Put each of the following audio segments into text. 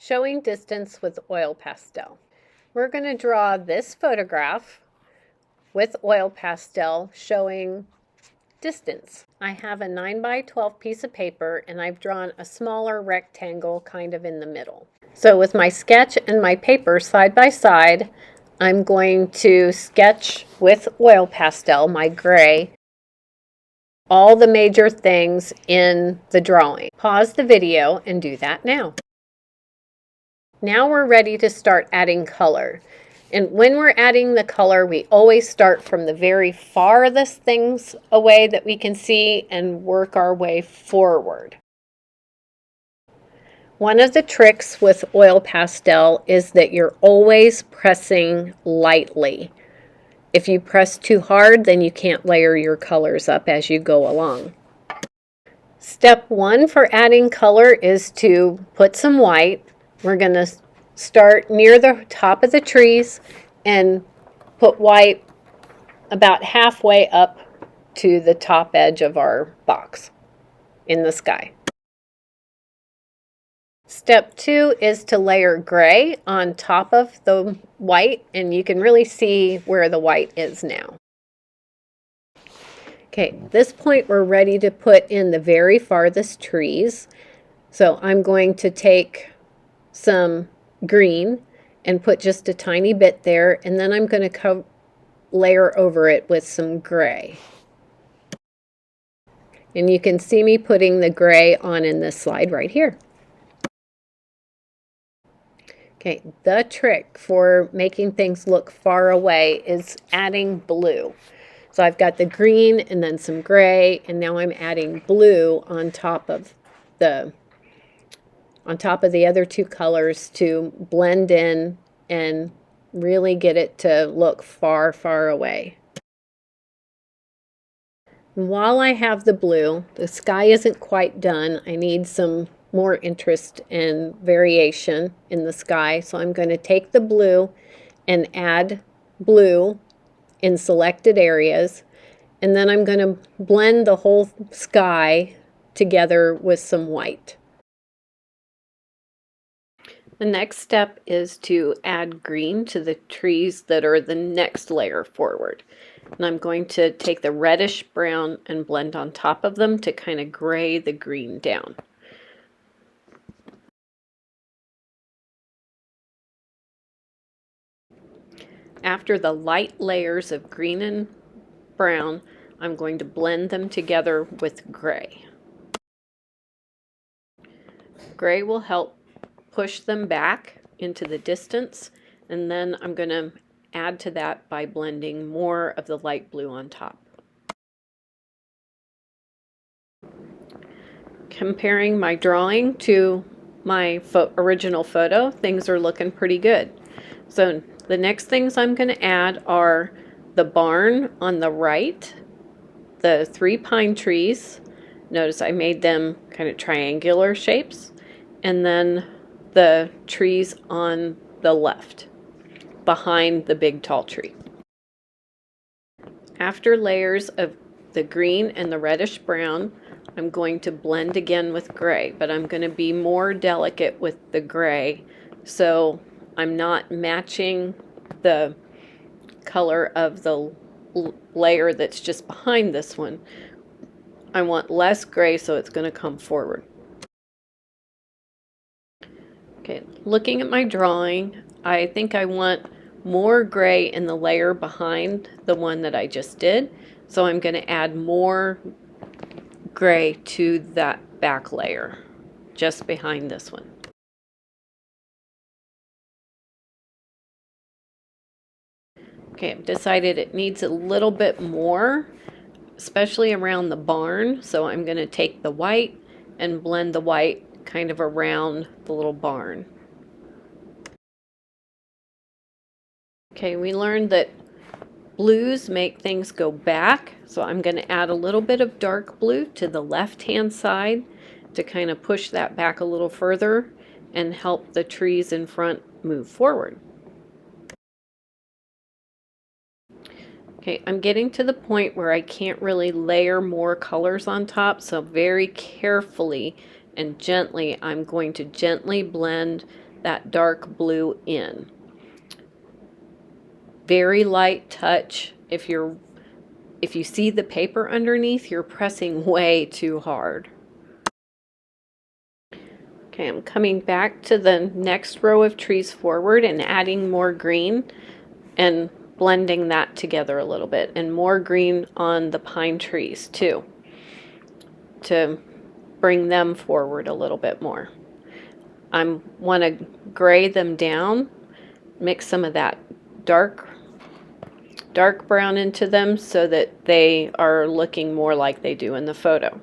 Showing distance with oil pastel. We're going to draw this photograph with oil pastel showing distance. I have a 9 by 12 piece of paper and I've drawn a smaller rectangle kind of in the middle. So with my sketch and my paper side by side, I'm going to sketch with oil pastel, my gray, all the major things in the drawing. Pause the video and do that now. Now we're ready to start adding color. And when we're adding the color, we always start from the very farthest things away that we can see and work our way forward. One of the tricks with oil pastel is that you're always pressing lightly. If you press too hard, then you can't layer your colors up as you go along. Step one for adding color is to put some white. We're going to start near the top of the trees and put white about halfway up to the top edge of our box in the sky. Step two is to layer gray on top of the white, and you can really see where the white is now. Okay, at this point we're ready to put in the very farthest trees. So I'm going to take some green and put just a tiny bit there, and then I'm going to layer over it with some gray. And you can see me putting the gray on in this slide right here. Okay, the trick for making things look far away is adding blue. So I've got the green and then some gray, and now I'm adding blue on top of the other two colors to blend in and really get it to look far, far away. And while I have the blue, the sky isn't quite done. I need some more interest and variation in the sky. So I'm going to take the blue and add blue in selected areas. And then I'm going to blend the whole sky together with some white. The next step is to add green to the trees that are the next layer forward. And I'm going to take the reddish brown and blend on top of them to kind of gray the green down. After the light layers of green and brown, I'm going to blend them together with gray. Gray will help push them back into the distance, and then I'm going to add to that by blending more of the light blue on top. Comparing my drawing to my original photo, things are looking pretty good. So the next things I'm going to add are the barn on the right, the 3 pine trees. Notice I made them kind of triangular shapes, and then the trees on the left behind the big tall tree. After layers of the green and the reddish brown, I'm going to blend again with gray, but I'm going to be more delicate with the gray, so I'm not matching the color of the layer that's just behind this one. I want less gray, so it's going to come forward. Okay, looking at my drawing, I think I want more gray in the layer behind the one that I just did, so I'm going to add more gray to that back layer just behind this one. Okay, I've decided it needs a little bit more, especially around the barn, so I'm going to take the white and blend the white kind of around the little barn. Okay, we learned that blues make things go back, so I'm going to add a little bit of dark blue to the left-hand side to kind of push that back a little further and help the trees in front move forward. Okay, I'm getting to the point where I can't really layer more colors on top, so very carefully and gently I'm going to gently blend that dark blue in. Very light touch. If you see the paper underneath, you're pressing way too hard. Okay, I'm coming back to the next row of trees forward and adding more green and blending that together a little bit, and more green on the pine trees too, to bring them forward a little bit more. I want to gray them down, mix some of that dark brown into them so that they are looking more like they do in the photo.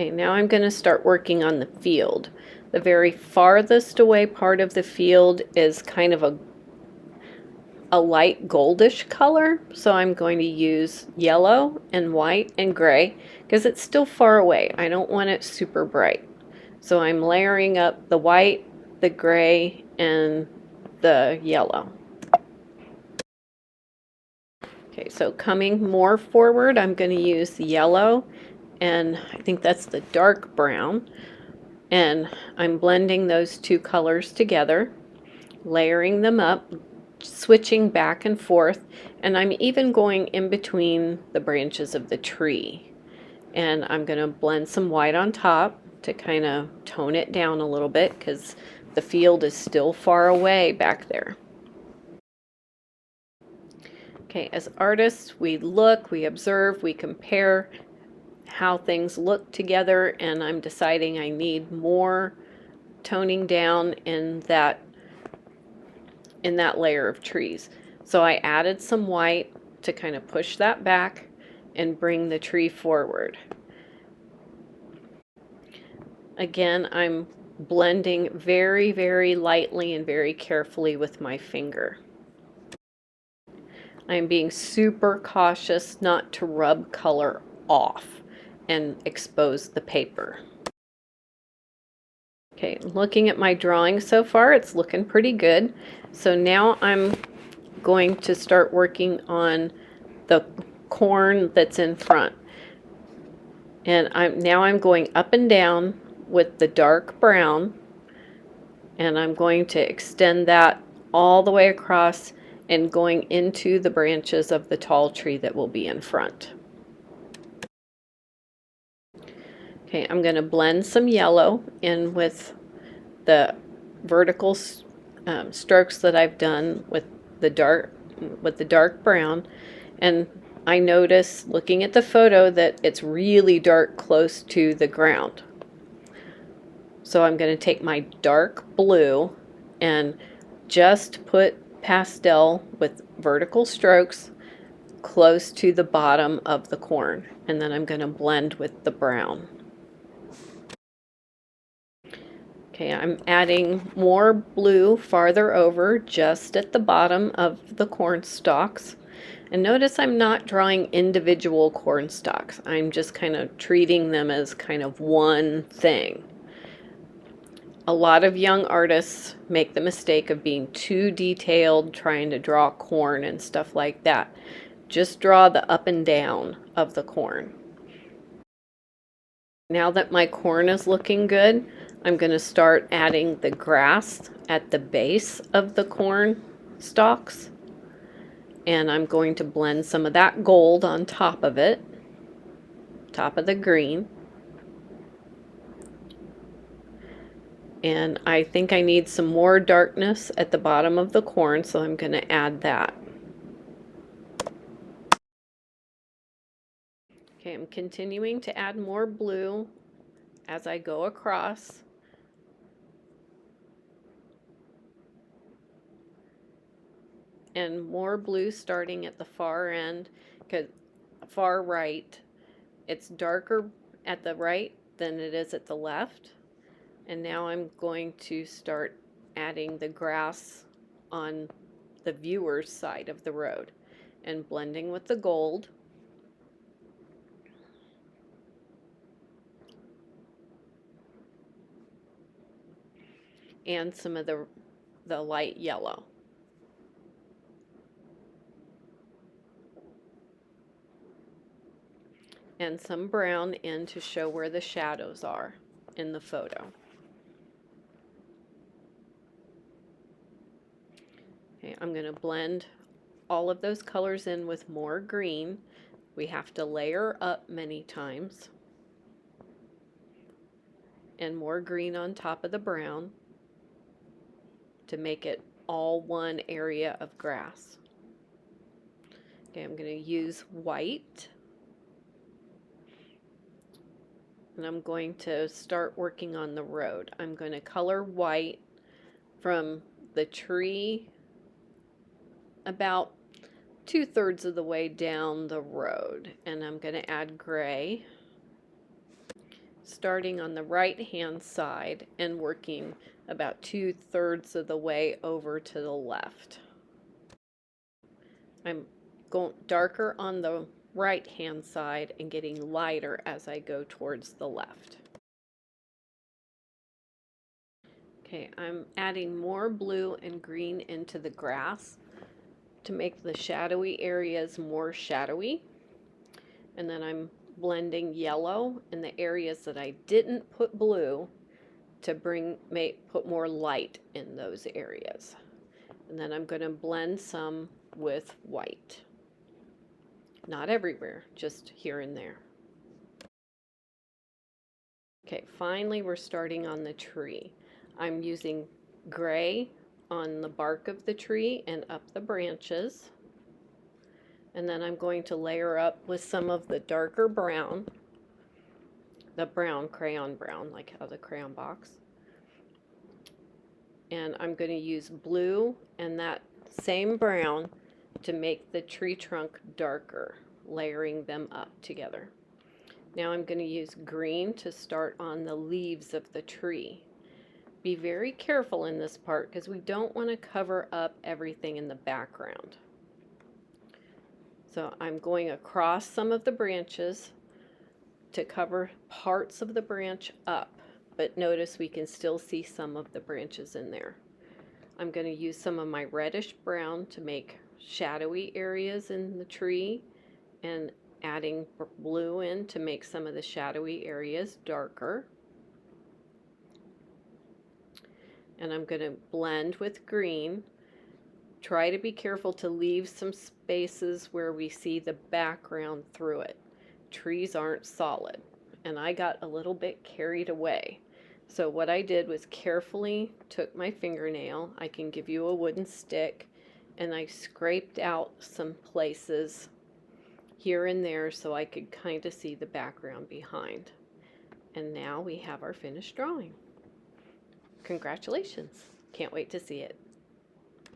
Okay, now I'm going to start working on the field. The very farthest away part of the field is kind of a light goldish color, so I'm going to use yellow and white and gray because it's still far away. I don't want it super bright. So I'm layering up the white, the gray, and the yellow. Okay, so coming more forward, I'm going to use the yellow, and I think that's the dark brown, and I'm blending those two colors together, layering them up, switching back and forth, and I'm even going in between the branches of the tree. And I'm going to blend some white on top to kind of tone it down a little bit because the field is still far away back there. Okay, as artists, we look, we observe, we compare how things look together, and I'm deciding I need more toning down in that layer of trees. So I added some white to kind of push that back and bring the tree forward. Again, I'm blending very, very lightly and very carefully with my finger. I'm being super cautious not to rub color off and expose the paper. Okay, looking at my drawing so far, it's looking pretty good. So now I'm going to start working on the corn that's in front. And I'm going up and down with the dark brown, and I'm going to extend that all the way across and going into the branches of the tall tree that will be in front. Okay, I'm going to blend some yellow in with the vertical strokes that I've done with the dark brown, and I notice looking at the photo that it's really dark close to the ground. So I'm going to take my dark blue and just put pastel with vertical strokes close to the bottom of the corn, and then I'm going to blend with the brown. Okay, I'm adding more blue farther over just at the bottom of the corn stalks. And notice I'm not drawing individual corn stalks. I'm just kind of treating them as kind of one thing. A lot of young artists make the mistake of being too detailed, trying to draw corn and stuff like that. Just draw the up and down of the corn. Now that my corn is looking good, I'm going to start adding the grass at the base of the corn stalks. And I'm going to blend some of that gold on top of it, top of the green. And I think I need some more darkness at the bottom of the corn, so I'm going to add that. Okay, I'm continuing to add more blue as I go across. And more blue starting at the far end, because far right. It's darker at the right than it is at the left. And now I'm going to start adding the grass on the viewer's side of the road and blending with the gold. And some of the light yellow. And some brown in to show where the shadows are in the photo. Okay, I'm going to blend all of those colors in with more green. We have to layer up many times. And more green on top of the brown to make it all one area of grass. Okay, I'm going to use white. And I'm going to start working on the road. I'm going to color white from the tree about 2/3 of the way down the road. And I'm going to add gray, starting on the right hand side and working about 2/3 of the way over to the left. I'm going darker on the right hand side and getting lighter as I go towards the left. Okay, I'm adding more blue and green into the grass to make the shadowy areas more shadowy. And then I'm blending yellow in the areas that I didn't put blue to put more light in those areas. And then I'm going to blend some with white. Not everywhere, just here and there. Okay, finally we're starting on the tree. I'm using gray on the bark of the tree and up the branches. And then I'm going to layer up with some of the darker brown, the brown, crayon brown, like out of the crayon box. And I'm going to use blue and that same brown to make the tree trunk darker, layering them up together. Now I'm going to use green to start on the leaves of the tree. Be very careful in this part because we don't want to cover up everything in the background. So I'm going across some of the branches to cover parts of the branch up, but notice we can still see some of the branches in there. I'm going to use some of my reddish brown to make shadowy areas in the tree and adding blue in to make some of the shadowy areas darker. And I'm going to blend with green. Try to be careful to leave some spaces where we see the background through it. Trees aren't solid, and I got a little bit carried away. So what I did was carefully took my fingernail, I can give you a wooden stick, and I scraped out some places here and there so I could kind of see the background behind. And now we have our finished drawing. Congratulations. Can't wait to see it.